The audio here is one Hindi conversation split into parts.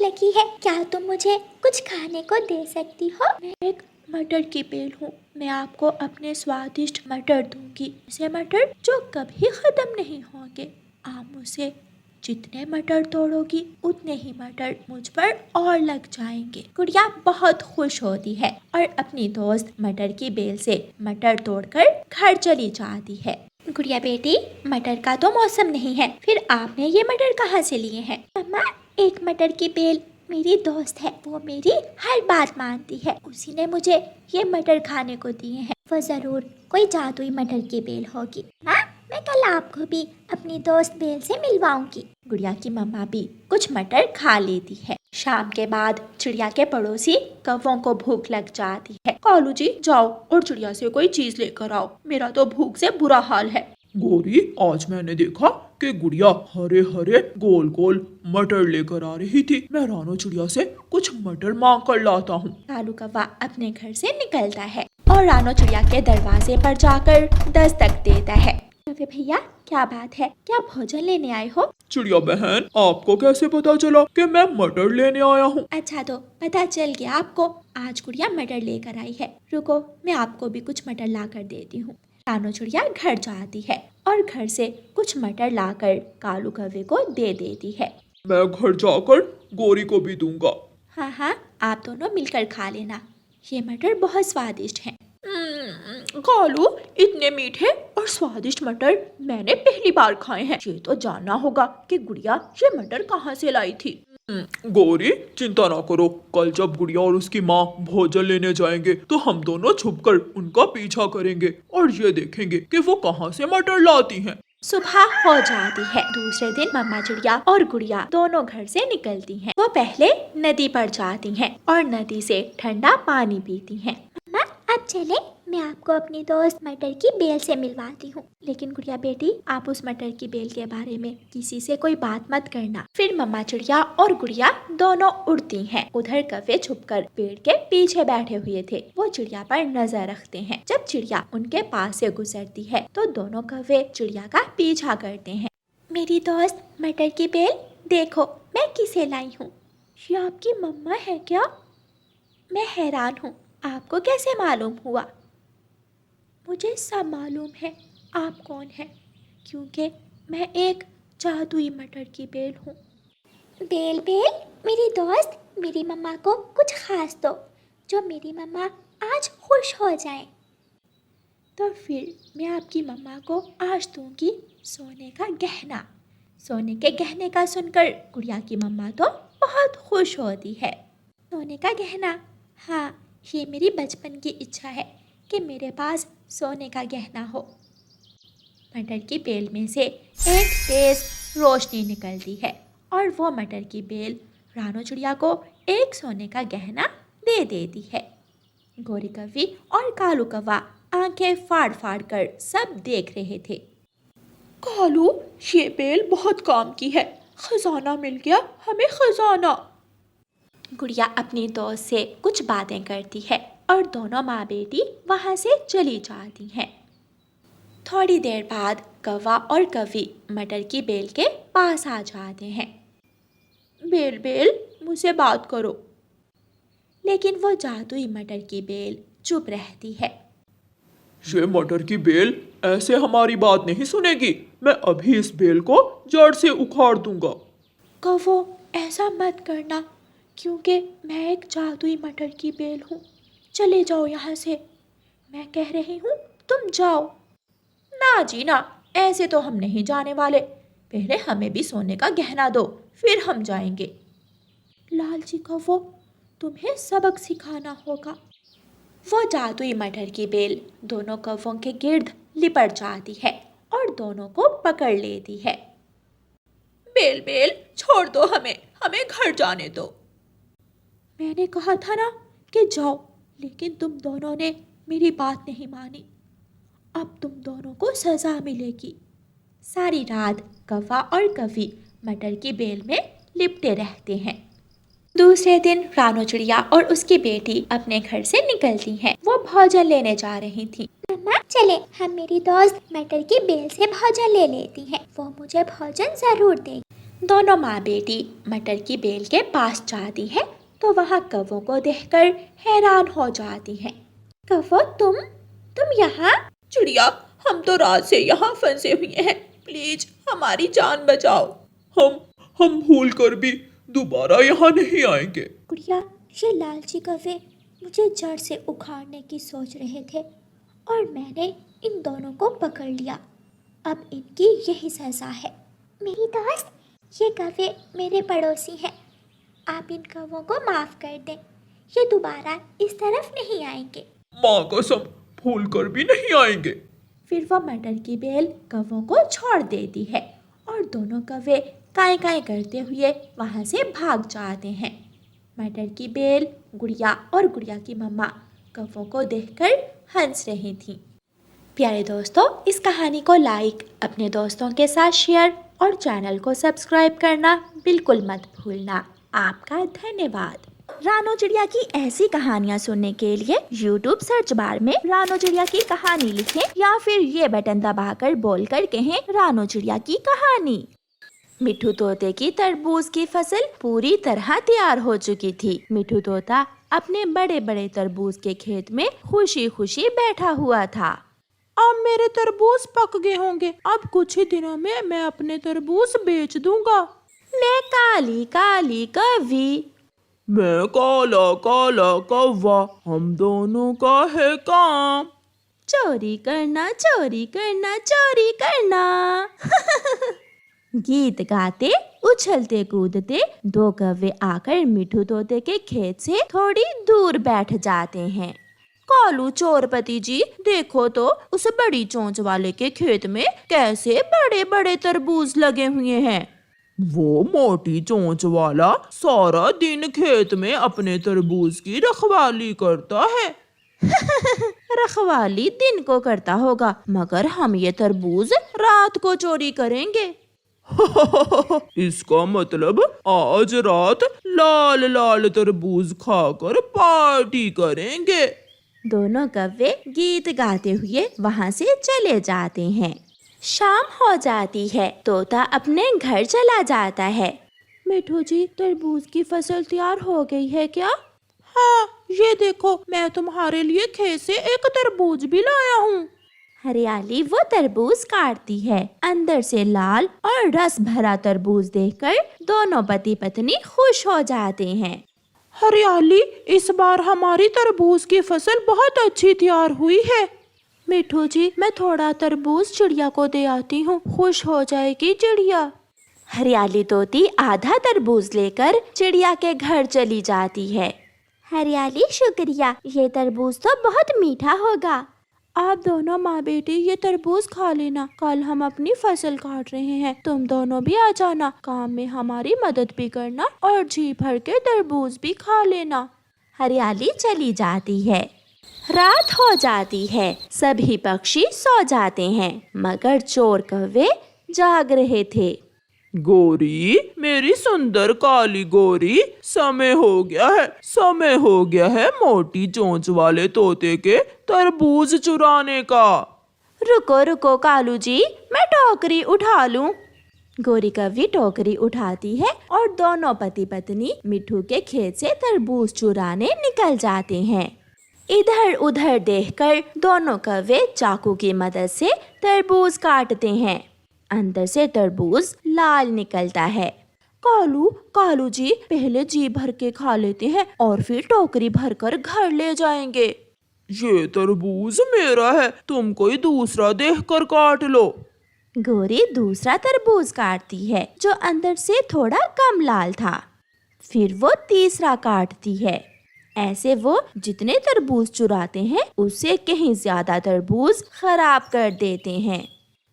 लगी है, क्या तुम मुझे कुछ खाने को दे सकती हो? मैं एक मटर की बेल हूँ, मैं आपको अपने स्वादिष्ट मटर दूंगी, ऐसे मटर जो कभी खत्म नहीं होंगे। आप मुझसे जितने मटर तोड़ोगी उतने ही मटर मुझ पर और लग जाएंगे। गुड़िया बहुत खुश होती है और अपनी दोस्त मटर की बेल से मटर तोड़कर घर चली जाती है। गुड़िया बेटी, मटर का तो मौसम नहीं है, फिर आपने ये मटर कहाँ से लिए हैं? मम्मा, एक मटर की बेल मेरी दोस्त है, वो मेरी हर बात मानती है, उसी ने मुझे ये मटर खाने को दिए हैं। वो जरूर कोई जादुई मटर की बेल होगी। हाँ, मैं कल आपको भी अपनी दोस्त बेल से मिलवाऊंगी। गुड़िया की मम्मा भी कुछ मटर खा लेती है। शाम के बाद चिड़िया के पड़ोसी कौवों को भूख लग जाती है। कालू जी जाओ और चिड़िया से कोई चीज लेकर आओ, मेरा तो भूख से बुरा हाल है। गौरी, आज मैंने देखा कि गुड़िया हरे हरे गोल गोल मटर लेकर आ रही थी। मैं रानो चिड़िया से कुछ मटर मांग कर लाता हूँ। कालू कौवा अपने घर से निकलता है और रानो चिड़िया के दरवाजे पर जाकर दस्तक देता है। अरे भैया, क्या बात है, क्या भोजन लेने आए हो? चिड़िया बहन, आपको कैसे पता चला कि मैं मटर लेने आया हूँ? अच्छा, तो पता चल गया आपको। आज गुड़िया मटर लेकर आई है, रुको मैं आपको भी कुछ मटर ला कर देती हूँ। रानो चिड़िया घर जाती है और घर से कुछ मटर लाकर कालू कौवे को दे देती है। मैं घर जाकर गौरी को भी दूंगा। हाँ हाँ, आप दोनों मिलकर खा लेना, ये मटर बहुत स्वादिष्ट हैं। कालू, इतने मीठे और स्वादिष्ट मटर मैंने पहली बार खाए हैं। ये तो जानना होगा कि गुड़िया ये मटर कहाँ से लाई थी। गौरी, चिंता ना करो, कल जब गुड़िया और उसकी माँ भोजन लेने जाएंगे तो हम दोनों छुपकर उनका पीछा करेंगे और ये देखेंगे कि वो कहाँ से मटर लाती हैं। सुबह हो जाती है। दूसरे दिन मम्मा चिड़िया और गुड़िया दोनों घर से निकलती हैं। वो पहले नदी पर जाती हैं और नदी से ठंडा पानी पीती हैं। मम्मा, अब चले, मैं आपको अपनी दोस्त मटर की बेल से मिलवाती हूँ। लेकिन गुड़िया बेटी, आप उस मटर की बेल के बारे में किसी से कोई बात मत करना। फिर मम्मा चिड़िया और गुड़िया दोनों उड़ती हैं। उधर कौवे छुपकर पेड़ के पीछे बैठे हुए थे, वो चिड़िया पर नजर रखते हैं। जब चिड़िया उनके पास से गुजरती है तो दोनों कौवे चिड़िया का पीछा करते हैं। मेरी दोस्त मटर की बेल, देखो मैं किसे लाई हूँ। ये आपकी मम्मा है क्या? मैं हैरान हूँ, आपको कैसे मालूम हुआ? मुझे सब मालूम है आप कौन हैं, क्योंकि मैं एक जादुई मटर की बेल हूँ। बेल बेल, मेरी दोस्त, मेरी मम्मा को कुछ खास दो जो मेरी मम्मा आज खुश हो जाए। तो फिर मैं आपकी मम्मा को आज दूंगी सोने का गहना। सोने के गहने का सुनकर गुड़िया की मम्मा तो बहुत खुश होती है। सोने का गहना? हाँ, ये मेरी बचपन की इच्छा है कि मेरे पास सोने का गहना हो। मटर की बेल में से एक तेज रोशनी निकलती है और वो मटर की बेल रानो चिड़िया को एक सोने का गहना दे देती है। गौरी कौवी और कालू कौवा आंखें फाड़ फाड़ कर सब देख रहे थे। कालू, ये बेल बहुत काम की है, खजाना मिल गया हमें, खजाना। गुड़िया अपनी दोस्त से कुछ बातें करती है और दोनों माँ बेटी वहाँ से चली जाती हैं। थोड़ी देर बाद कौवा और कौवी मटर की बेल के पास आ जाते हैं। बेल बेल, मुझसे बात करो। लेकिन वो जादुई मटर की बेल चुप रहती है। ये मटर की बेल ऐसे हमारी बात नहीं सुनेगी, मैं अभी इस बेल को जड़ से उखाड़ दूंगा। कौवो, ऐसा मत करना, क्योंकि मैं एक जादुई मटर की बेल हूँ। चले जाओ यहाँ से, मैं कह रही हूँ तुम जाओ। ना जी ना, ऐसे तो हम नहीं जाने वाले, पहले हमें भी सोने का गहना दो, फिर हम जाएंगे। लालची कौवो, तुम्हें सबक सिखाना होगा। वो जादुई मटर की बेल दोनों कौवों के गिर्द लिपट जाती है और दोनों को पकड़ लेती है। बेल बेल, छोड़ दो हमें, हमें घर जाने दो। मैंने कहा था ना कि जाओ, लेकिन तुम दोनों ने मेरी बात नहीं मानी। अब तुम दोनों को सजा मिलेगी। सारी रात कौवा और कौवी मटर की बेल में लिपटे रहते हैं। दूसरे दिन रानो चिड़िया और उसकी बेटी अपने घर से निकलती हैं। वो भोजन लेने जा रही थी। मम्मा, चले हम मेरी दोस्त मटर की बेल से भोजन ले लेती हैं, वो मुझे भोजन जरूर देगी। दोनों माँ बेटी मटर की बेल के पास जाती है तो वहाँ कौवों को देखकर हैरान हो जाती है। कौवो, तुम यहाँ? चिड़िया, हम तो रात से यहाँ फंसे हुए हैं, प्लीज हमारी जान बचाओ। हम भूल कर भी दोबारा यहाँ नहीं आएंगे। गुड़िया, ये लालची कौवे मुझे जड़ से उखाड़ने की सोच रहे थे और मैंने इन दोनों को पकड़ लिया। अब इनकी यही सजा है। मेरी दोस्त, ये कौवे मेरे पड़ोसी हैं। आप इन कौवों को माफ कर दें, ये दोबारा इस तरफ नहीं आएंगे। माँ कसम, भूल कर भी नहीं आएंगे। फिर वह मटर की बेल कौवों को छोड़ देती है और दोनों कौवे काई काई करते हुए वहाँ से भाग जाते हैं। मटर की बेल, गुड़िया और गुड़िया की मम्मा कौवों को देखकर हंस रही थीं। प्यारे दोस्तों, इस कहानी को लाइक, अपने दोस्तों के साथ शेयर और चैनल को सब्सक्राइब करना बिल्कुल मत भूलना। आपका धन्यवाद। रानो चिड़िया की ऐसी कहानियाँ सुनने के लिए YouTube सर्च बार में रानो चिड़िया की कहानी लिखें या फिर ये बटन दबाकर बोलकर कहें रानो चिड़िया की कहानी। मिठू तोते की तरबूज की फसल पूरी तरह तैयार हो चुकी थी। मिठू तोता अपने बड़े बड़े तरबूज के खेत में खुशी खुशी बैठा हुआ था। अब मेरे तरबूज पक गए होंगे, अब कुछ ही दिनों में मैं अपने तरबूज बेच दूंगा। मैं काली काली कौवी, मैं काला काला कौवा, हम दोनों का है काम। चोरी करना चोरी करना चोरी करना। गीत गाते उछलते कूदते दो कौवे आकर मिठू तोते के खेत से थोड़ी दूर बैठ जाते हैं। कालू चोरपति जी, देखो तो उस बड़ी चोंच वाले के खेत में कैसे बड़े बड़े तरबूज लगे हुए हैं। वो मोटी चोंच वाला सारा दिन खेत में अपने तरबूज की रखवाली करता है। रखवाली दिन को करता होगा, मगर हम ये तरबूज रात को चोरी करेंगे। इसका मतलब आज रात लाल लाल तरबूज खाकर पार्टी करेंगे। दोनों कौवे गीत गाते हुए वहाँ से चले जाते हैं। शाम हो जाती है, तोता अपने घर चला जाता है। मिठू जी, तरबूज की फसल तैयार हो गई है क्या? हाँ, ये देखो, मैं तुम्हारे लिए खेत से एक तरबूज भी लाया हूँ। हरियाली वो तरबूज काटती है। अंदर से लाल और रस भरा तरबूज देखकर दोनों पति पत्नी खुश हो जाते हैं। हरियाली, इस बार हमारी तरबूज की फसल बहुत अच्छी तैयार हुई है। मिठू जी, मैं थोड़ा तरबूज चिड़िया को दे आती हूँ, खुश हो जाएगी चिड़िया। हरियाली तोती आधा तरबूज लेकर चिड़िया के घर चली जाती है। हरियाली, शुक्रिया, ये तरबूज तो बहुत मीठा होगा। आप दोनों माँ बेटी ये तरबूज खा लेना, कल हम अपनी फसल काट रहे हैं, तुम दोनों भी आ जाना, काम में हमारी मदद भी करना और जी भर के तरबूज भी खा लेना। हरियाली चली जाती है। रात हो जाती है, सभी पक्षी सो जाते हैं, मगर चोर कौवे जाग रहे थे। गोरी, मेरी सुंदर काली गोरी, समय हो गया है मोटी चोंच वाले तोते के तरबूज चुराने का। रुको रुको कालू जी, मैं टोकरी उठा लूं। गोरी कौवी टोकरी उठाती है और दोनों पति पत्नी मिठू के खेत से तरबूज चुराने निकल जाते हैं। इधर उधर देखकर दोनों कौवे चाकू की मदद से तरबूज काटते हैं। अंदर से तरबूज लाल निकलता है। कालू जी, पहले जी भर के खा लेते हैं और फिर टोकरी भरकर घर ले जाएंगे। ये तरबूज मेरा है, तुम कोई दूसरा देखकर काट लो। गोरी दूसरा तरबूज काटती है जो अंदर से थोड़ा कम लाल था। फिर वो तीसरा काटती है। ऐसे वो जितने तरबूज चुराते हैं उससे कहीं ज्यादा तरबूज खराब कर देते हैं।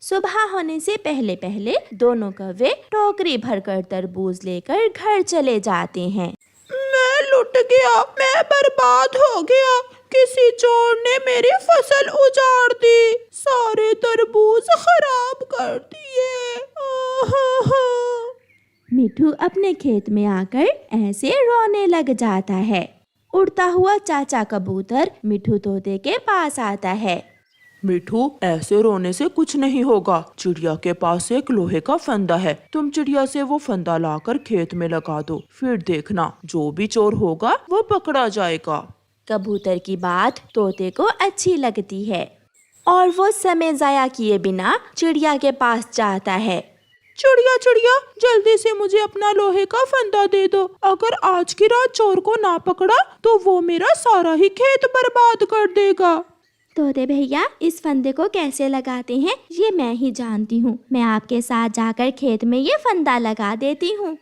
सुबह होने से पहले पहले दोनों कौवे टोकरी भरकर तरबूज लेकर घर चले जाते हैं। मैं लुट गया, मैं बर्बाद हो गया, किसी चोर ने मेरी फसल उजाड़ दी, सारे तरबूज खराब कर दिए। मिठू अपने खेत में आकर ऐसे रोने लग जाता है। उड़ता हुआ चाचा कबूतर मिठू तोते के पास आता है। मिठू, ऐसे रोने से कुछ नहीं होगा। चिड़िया के पास एक लोहे का फंदा है, तुम चिड़िया से वो फंदा लाकर खेत में लगा दो, फिर देखना जो भी चोर होगा वो पकड़ा जाएगा। कबूतर की बात तोते को अच्छी लगती है और वो समय जाया किए बिना चिड़िया के पास जाता है। चिड़िया चिड़िया, जल्दी से मुझे अपना लोहे का फंदा दे दो। अगर आज की रात चोर को ना पकड़ा तो वो मेरा सारा ही खेत बर्बाद कर देगा। तोते भैया, इस फंदे को कैसे लगाते हैं ये मैं ही जानती हूँ। मैं आपके साथ जाकर खेत में ये फंदा लगा देती हूँ।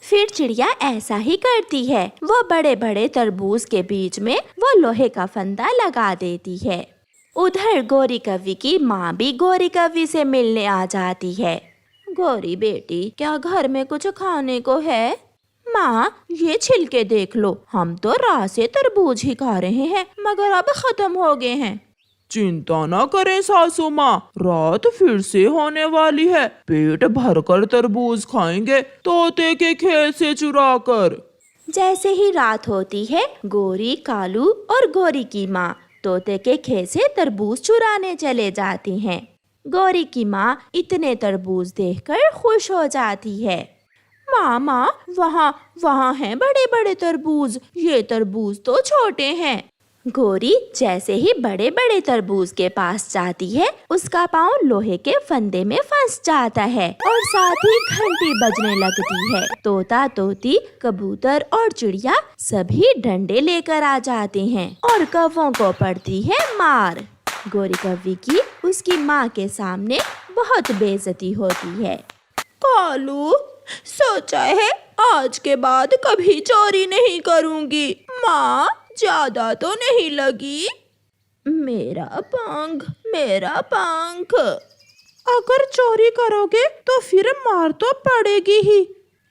फिर चिड़िया ऐसा ही करती है। वो बड़े बड़े तरबूज के बीच में वो लोहे का फंदा लगा देती है। उधर गौरी कव्वी की माँ भी गौरी कव्वी से मिलने आ जाती है। गौरी बेटी, क्या घर में कुछ खाने को है? माँ, ये छिलके देख लो, हम तो रात से तरबूज ही खा रहे हैं मगर अब खत्म हो गए हैं। चिंता ना करें सासू माँ, रात फिर से होने वाली है। पेट भरकर तरबूज खाएंगे तोते के खेत से चुरा कर। जैसे ही रात होती है, गोरी, कालू और गोरी की माँ तोते के खेत से तरबूज चुराने चले जाती हैं। गोरी की माँ इतने तरबूज देखकर खुश हो जाती है। माँ, वहाँ हैं बड़े बड़े तरबूज, ये तरबूज तो छोटे हैं। गोरी जैसे ही बड़े बड़े तरबूज के पास जाती है, उसका पाँव लोहे के फंदे में फंस जाता है और साथ ही घंटी बजने लगती है। तोता, तोती, कबूतर और चिड़िया सभी डंडे लेकर आ जाते हैं और कौवों को पड़ती है मार। गोरी कव्वी की उसकी माँ के सामने बहुत बेइज्जती होती है। कालू, सोचा है आज के बाद कभी चोरी नहीं करूंगी। माँ, ज्यादा तो नहीं लगी? मेरा पंख। अगर चोरी करोगे तो फिर मार तो पड़ेगी ही।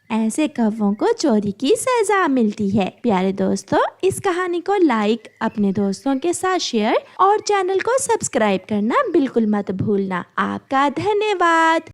ऐसे कौवों को चोरी की सजा मिलती है। प्यारे दोस्तों, इस कहानी को लाइक, अपने दोस्तों के साथ शेयर और चैनल को सब्सक्राइब करना बिल्कुल मत भूलना। आपका धन्यवाद।